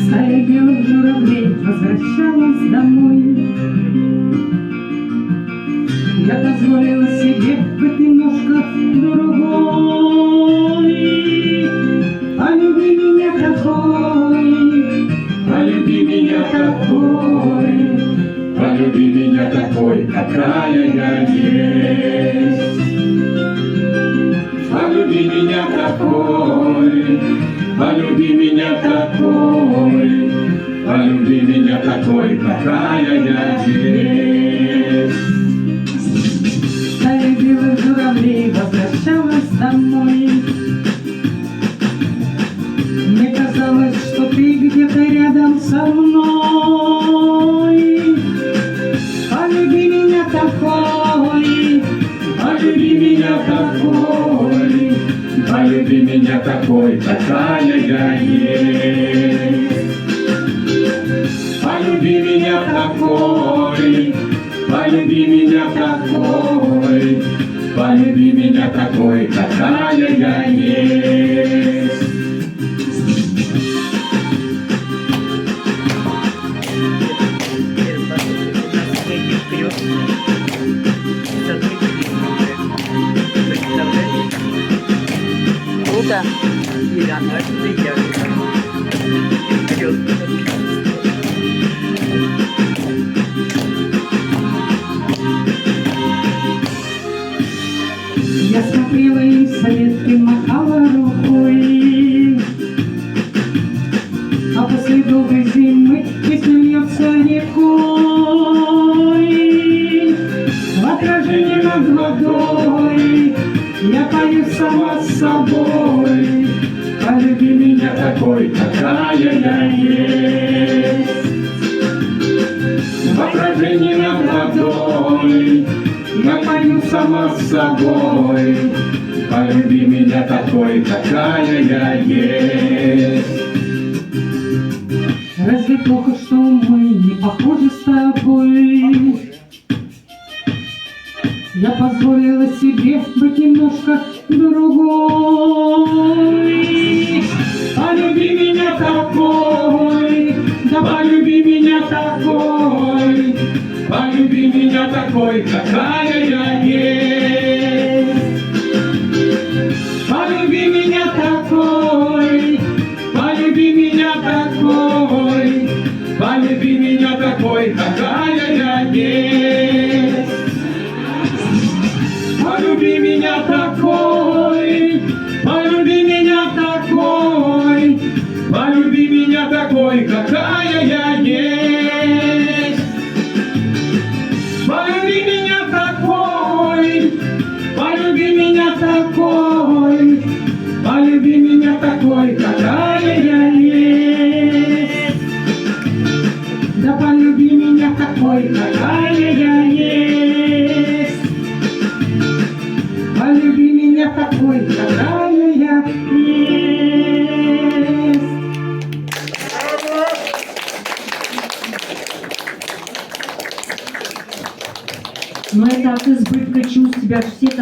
Стая белых журавлей возвращалась домой. Я позволила себе быть немножко другой. Полюби меня такой, полюби меня такой, полюби меня такой, какая я есть. Полюби меня такой, полюби меня такой, полюби меня такой, какая я есть. Стая белых журавлей возвращалась домой. Мне казалось, что ты где-то рядом со мной. Полюби меня такой, полюби меня такой, полюби меня такой, какая я есть. Полюби меня такой, полюби меня такой, полюби меня такой, какая я есть. Круто. Я смотрела и советки махала рукой, а после долгой зимы песня льется рекой. В отражении над водой я пою сама с собой. Полюби меня такой, какая я есть. В отражении над водой я пою сама с собой. Полюби меня такой, какая я есть. Разве плохо, что мы не похожи с тобой? Я позволила себе быть немножко другой. Полюби меня такой, да полюби меня такой, полюби меня такой, какая я есть. Полюби меня такой, полюби меня такой, полюби меня такой, какая я есть. Полюби меня такой, полюби меня такой, полюби меня такой, какая я есть. Полюби меня такой, полюби меня такой, полюби меня такой, какая я есть. Да полюби меня такой, какая я есть. Полюби меня такой, какая я есть. Но это от избытка чувств тебя все